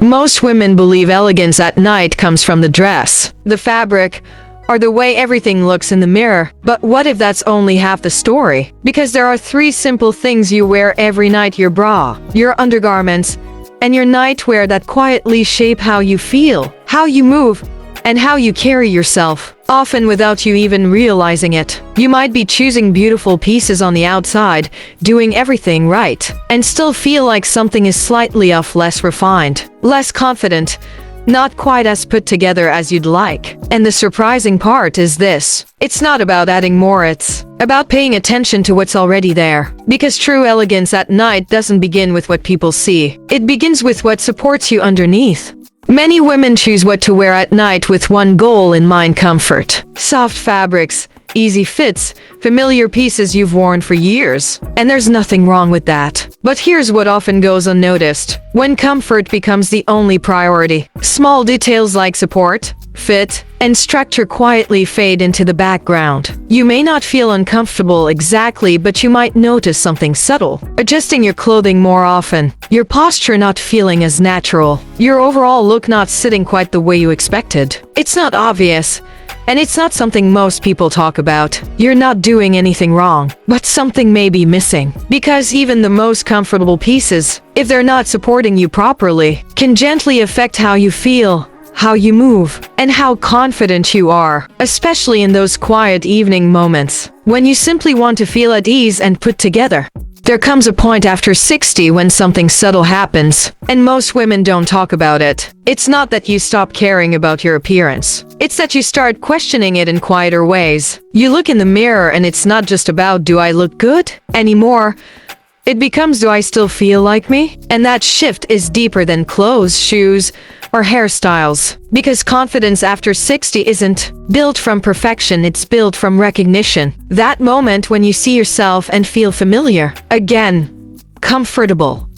Most women believe elegance at night comes from the dress, the fabric, or the way everything looks in the mirror. But what if that's only half the story? Because there are three simple things you wear every night: your bra, your undergarments, and your nightwear that quietly shape how you feel, how you move, and how you carry yourself, often without you even realizing it. You might be choosing beautiful pieces on the outside, doing everything right, and still feel like something is slightly off, less refined, less confident, not quite as put together as you'd like. And the surprising part is this: it's not about adding more, it's about paying attention to what's already there. Because true elegance at night doesn't begin with what people see. It begins with what supports you underneath. Many women choose what to wear at night with one goal in mind: comfort. Soft fabrics, easy fits, familiar pieces you've worn for years. And there's nothing wrong with that. But here's what often goes unnoticed. When comfort becomes the only priority, small details like support, fit, and structure quietly fade into the background. You may not feel uncomfortable exactly, but you might notice something subtle. Adjusting your clothing more often, your posture not feeling as natural, your overall look not sitting quite the way you expected. It's not obvious, and it's not something most people talk about. You're not doing anything wrong, but something may be missing. Because even the most comfortable pieces, if they're not supporting you properly, can gently affect how you feel, how you move, and how confident you are, especially in those quiet evening moments, when you simply want to feel at ease and put together. There comes a point after 60 when something subtle happens, and most women don't talk about it. It's not that you stop caring about your appearance. It's that you start questioning it in quieter ways. You look in the mirror and it's not just about "do I look good?" anymore. It becomes "do I still feel like me?" And that shift is deeper than clothes, shoes, or hairstyles. Because confidence after 60 isn't built from perfection, it's built from recognition. That moment when you see yourself and feel familiar. Again, comfortable,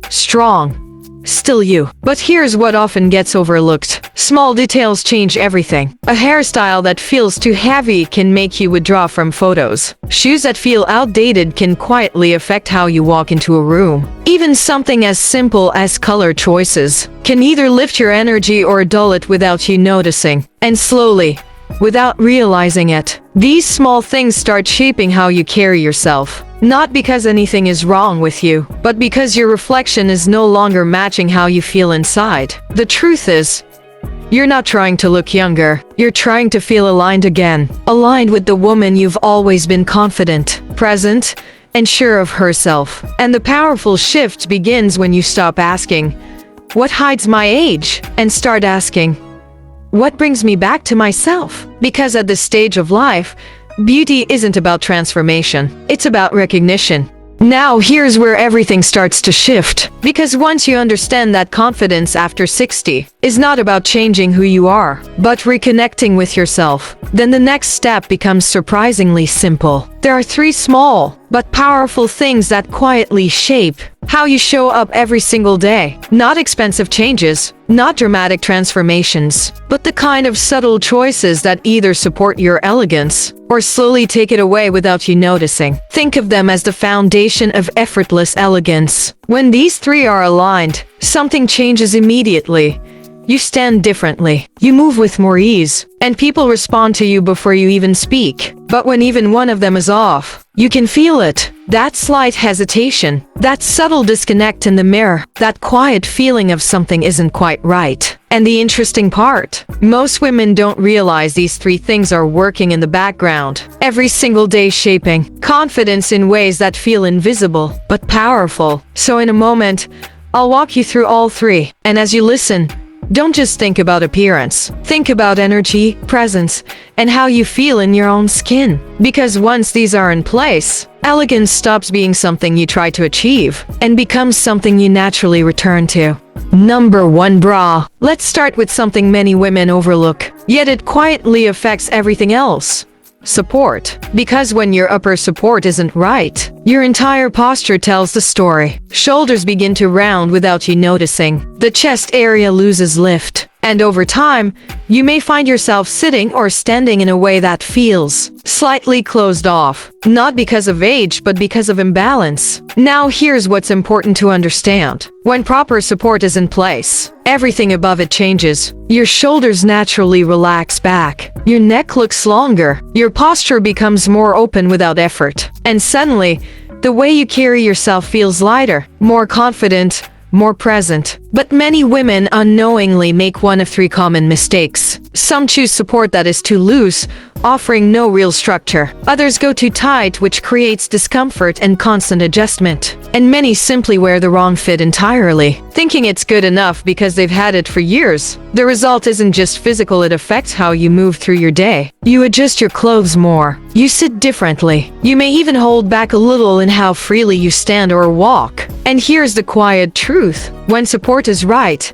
strong, still you. But here's what often gets overlooked. Small details change everything. A hairstyle that feels too heavy can make you withdraw from photos. Shoes that feel outdated can quietly affect how you walk into a room. Even something as simple as color choices can either lift your energy or dull it without you noticing. And slowly, without realizing it, these small things start shaping how you carry yourself. Not because anything is wrong with you, but because your reflection is no longer matching how you feel inside. The truth is, you're not trying to look younger. You're trying to feel aligned again. Aligned with the woman you've always been: confident, present, and sure of herself. And the powerful shift begins when you stop asking, "What hides my age?" and start asking, "What brings me back to myself?" Because at this stage of life, beauty isn't about transformation. It's about recognition. Now here's where everything starts to shift. Because once you understand that confidence after 60 is not about changing who you are, but reconnecting with yourself, then the next step becomes surprisingly simple. There are three small but powerful things that quietly shape how you show up every single day. Not expensive changes, not dramatic transformations, but the kind of subtle choices that either support your elegance or slowly take it away without you noticing. Think of them as the foundation of effortless elegance. When these three are aligned, something changes immediately. You stand differently, you move with more ease, and people respond to you before you even speak. But when even one of them is off, you can feel it. That slight hesitation, that subtle disconnect in the mirror, that quiet feeling of something isn't quite right. And the interesting part, most women don't realize these three things are working in the background, every single day, shaping confidence in ways that feel invisible, but powerful. So in a moment, I'll walk you through all three. And as you listen, don't just think about appearance. Think about energy, presence, and how you feel in your own skin. Because once these are in place, elegance stops being something you try to achieve and becomes something you naturally return to. Number 1, bra. Let's start with something many women overlook, yet it quietly affects everything else. Support. Because when your upper support isn't right, your entire posture tells the story. Shoulders begin to round without you noticing. The chest area loses lift. And over time, you may find yourself sitting or standing in a way that feels slightly closed off, not because of age, but because of imbalance. Now here's what's important to understand. When proper support is in place, everything above it changes. Your shoulders naturally relax back. Your neck looks longer. Your posture becomes more open without effort. And suddenly, the way you carry yourself feels lighter, more confident, more present. But many women unknowingly make one of three common mistakes. Some choose support that is too loose, offering no real structure. Others go too tight, which creates discomfort and constant adjustment. And many simply wear the wrong fit entirely, thinking it's good enough because they've had it for years. The result isn't just physical, it affects how you move through your day. You adjust your clothes more. You sit differently. You may even hold back a little in how freely you stand or walk. And here's the quiet truth. When support is right,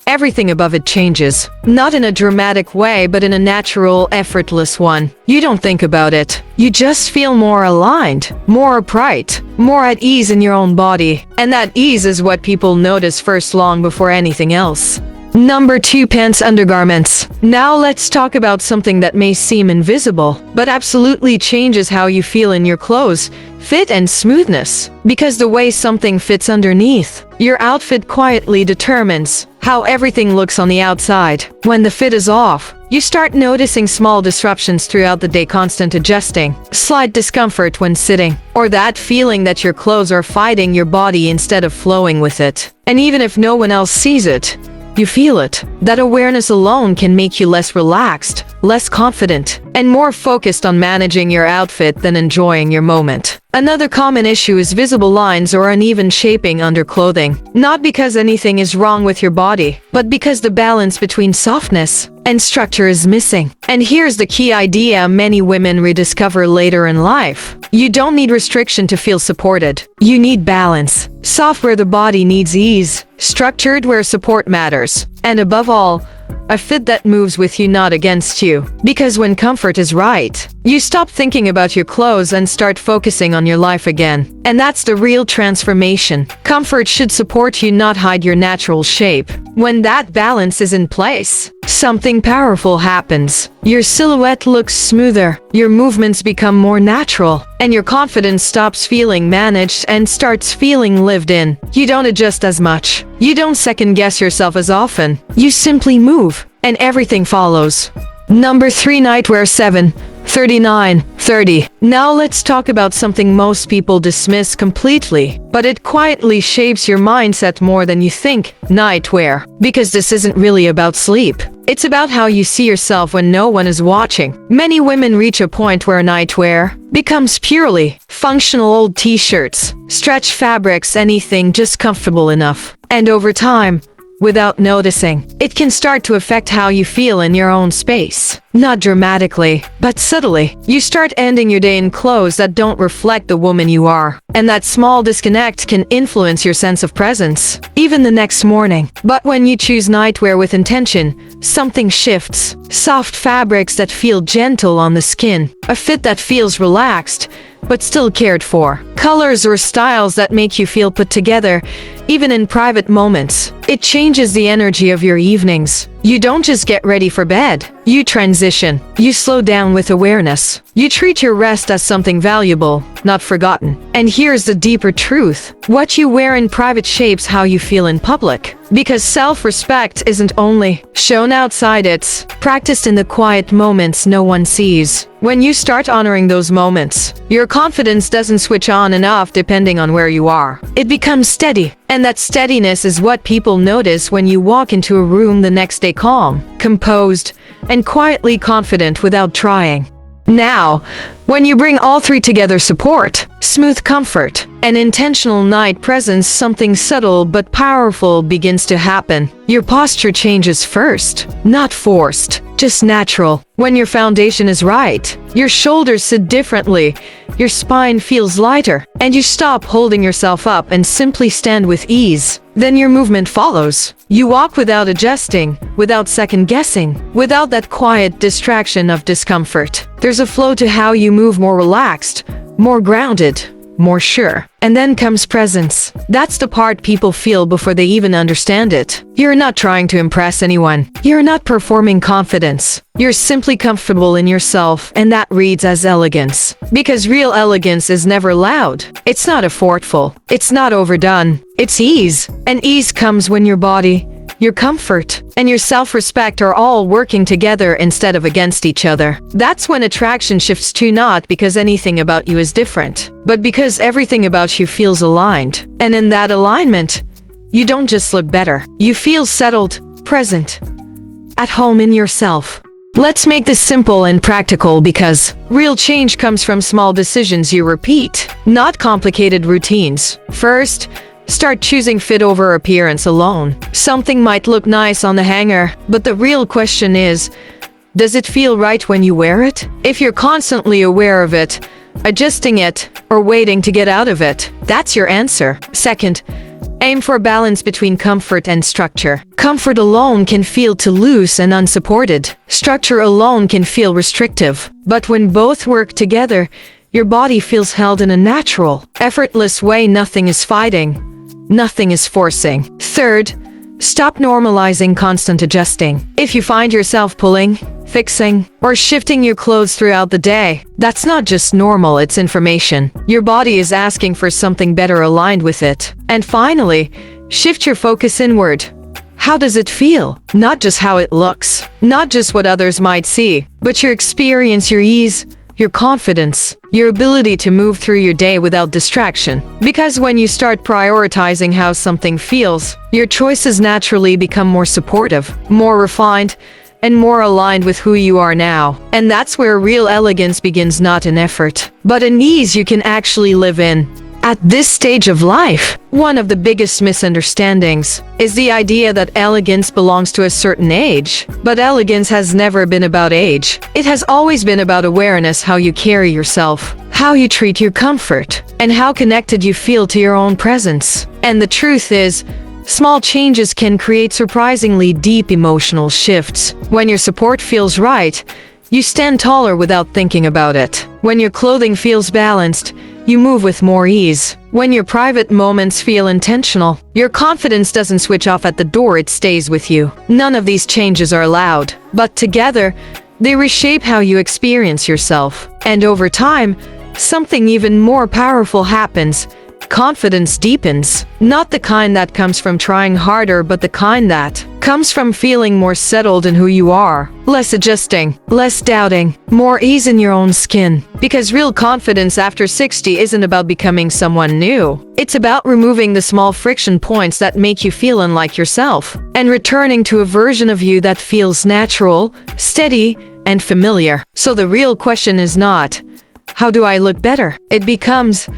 everything above it changes. Not in a dramatic way, but in a natural, effortless one. You don't think about it. You just feel more aligned, more upright, more at ease in your own body. And that ease is what people notice first, long before anything else. Number 2, pants undergarments. Now let's talk about something that may seem invisible, but absolutely changes how you feel in your clothes, fit and smoothness. Because the way something fits underneath your outfit quietly determines how everything looks on the outside. When the fit is off, you start noticing small disruptions throughout the day, constant adjusting, slight discomfort when sitting, or that feeling that your clothes are fighting your body instead of flowing with it. And even if no one else sees it, you feel it. That awareness alone can make you less relaxed, less confident, and more focused on managing your outfit than enjoying your moment. Another common issue is visible lines or uneven shaping under clothing. Not because anything is wrong with your body, but because the balance between softness and structure is missing. And here's the key idea many women rediscover later in life. You don't need restriction to feel supported. You need balance. Soft where the body needs ease, structured where support matters, and above all, a fit that moves with you, not against you. Because when comfort is right, you stop thinking about your clothes and start focusing on your life again. And that's the real transformation. Comfort should support you, not hide your natural shape. When that balance is in place, something powerful happens. Your silhouette looks smoother, your movements become more natural, and your confidence stops feeling managed and starts feeling lived in. You don't adjust as much. You don't second guess yourself as often. You simply move, and everything follows. Number 3, nightwear 7. 39-30. Now let's talk about something most people dismiss completely, but it quietly shapes your mindset more than you think. Nightwear. Because this isn't really about sleep. It's about how you see yourself when no one is watching. Many women reach a point where nightwear becomes purely functional old t-shirts, stretch fabrics, anything just comfortable enough. And over time, without noticing, it can start to affect how you feel in your own space. Not dramatically, but subtly. You start ending your day in clothes that don't reflect the woman you are. And that small disconnect can influence your sense of presence, even the next morning. But when you choose nightwear with intention, something shifts. Soft fabrics that feel gentle on the skin, a fit that feels relaxed, but still cared for. Colors or styles that make you feel put together, even in private moments. It changes the energy of your evenings. You don't just get ready for bed. You transition. You slow down with awareness. You treat your rest as something valuable, not forgotten. And here's the deeper truth. What you wear in private shapes how you feel in public. Because self-respect isn't only shown outside, it's practiced in the quiet moments no one sees. When you start honoring those moments, your confidence doesn't switch on and off depending on where you are. It becomes steady. And that steadiness is what people notice when you walk into a room the next day calm, composed, and quietly confident without trying. Now, when you bring all three together, support, smooth comfort, and intentional night presence, something subtle but powerful begins to happen. Your posture changes first, not forced, just natural. When your foundation is right, your shoulders sit differently, your spine feels lighter, and you stop holding yourself up and simply stand with ease. Then your movement follows. You walk without adjusting, without second guessing, without that quiet distraction of discomfort. There's a flow to how you move, more relaxed, more grounded, more sure. And then comes presence. That's the part people feel before they even understand it. You're not trying to impress anyone. You're not performing confidence. You're simply comfortable in yourself, and that reads as elegance. Because real elegance is never loud. It's not effortful. It's not overdone. It's ease. And ease comes when your body, your comfort, and your self-respect are all working together instead of against each other. That's when attraction shifts to, not because anything about you is different, but because everything about you feels aligned. And in that alignment, you don't just look better. You feel settled, present, at home in yourself. Let's make this simple and practical, because real change comes from small decisions you repeat, not complicated routines. First, start choosing fit over appearance alone. Something might look nice on the hanger, but the real question is, does it feel right when you wear it? If you're constantly aware of it, adjusting it, or waiting to get out of it, that's your answer. Second, aim for balance between comfort and structure. Comfort alone can feel too loose and unsupported. Structure alone can feel restrictive. But when both work together, your body feels held in a natural, effortless way. Nothing is fighting. Nothing is forcing. Third, stop normalizing constant adjusting. If you find yourself pulling, fixing, or shifting your clothes throughout the day, that's not just normal, it's information. Your body is asking for something better aligned with it. And finally, shift your focus inward. How does it feel? Not just how it looks, not just what others might see, but your experience, your ease, your confidence, your ability to move through your day without distraction. Because when you start prioritizing how something feels, your choices naturally become more supportive, more refined, and more aligned with who you are now. And that's where real elegance begins, not in effort, but in ease you can actually live in. At this stage of life, one of the biggest misunderstandings is the idea that elegance belongs to a certain age. But elegance has never been about age. It has always been about awareness, how you carry yourself, how you treat your comfort, and how connected you feel to your own presence. And the truth is, small changes can create surprisingly deep emotional shifts. When your support feels right, you stand taller without thinking about it. When your clothing feels balanced, you move with more ease. When your private moments feel intentional, your confidence doesn't switch off at the door, it stays with you. None of these changes are loud, but together, they reshape how you experience yourself. And over time, something even more powerful happens. Confidence deepens. Not the kind that comes from trying harder, but the kind that comes from feeling more settled in who you are. Less adjusting, less doubting, more ease in your own skin. Because real confidence after 60 isn't about becoming someone new. It's about removing the small friction points that make you feel unlike yourself, and returning to a version of you that feels natural, steady, and familiar. So the real question is not, how do I look better? It becomes,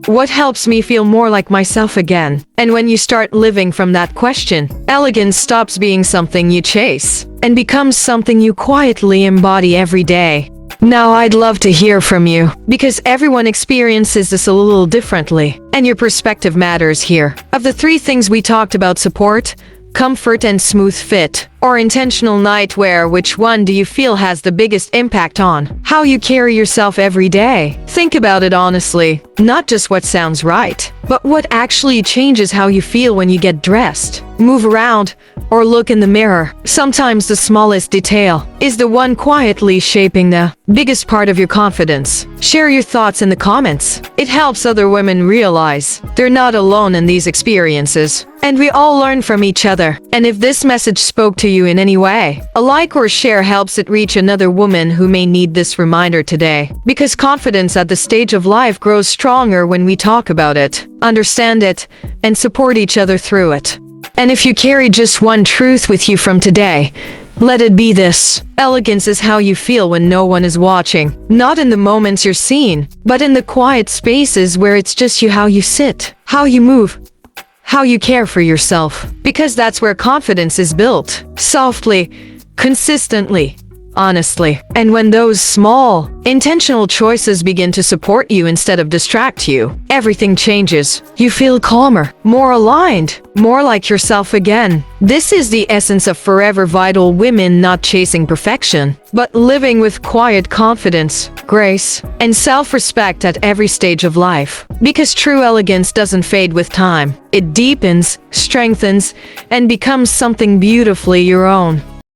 what helps me feel more like myself again? And when you start living from that question, elegance stops being something you chase and becomes something you quietly embody every day. Now I'd love to hear from you, because everyone experiences this a little differently, and your perspective matters here. Of the three things we talked about, support, comfort, and smooth fit, or intentional nightwear, which one do you feel has the biggest impact on how you carry yourself every day? Think about it honestly, not just what sounds right, but what actually changes how you feel when you get dressed, move around, or look in the mirror. Sometimes the smallest detail is the one quietly shaping the biggest part of your confidence. Share your thoughts in the comments. It helps other women realize they're not alone in these experiences, and we all learn from each other. And if this message spoke to you in any way, a like or share helps it reach another woman who may need this reminder today. Because confidence at the stage of life grows stronger when we talk about it, understand it, and support each other through it. And if you carry just one truth with you from today, let it be this: elegance is how you feel when no one is watching. Not in the moments you're seen, but in the quiet spaces where it's just you, how you sit, how you move, how you care for yourself. Because that's where confidence is built. Softly, consistently, honestly. And when those small, intentional choices begin to support you instead of distract you, everything changes. You feel calmer, more aligned, more like yourself again. This is the essence of forever vital women, not chasing perfection, but living with quiet confidence, grace, and self-respect at every stage of life. Because true elegance doesn't fade with time. It deepens, strengthens, and becomes something beautifully your own.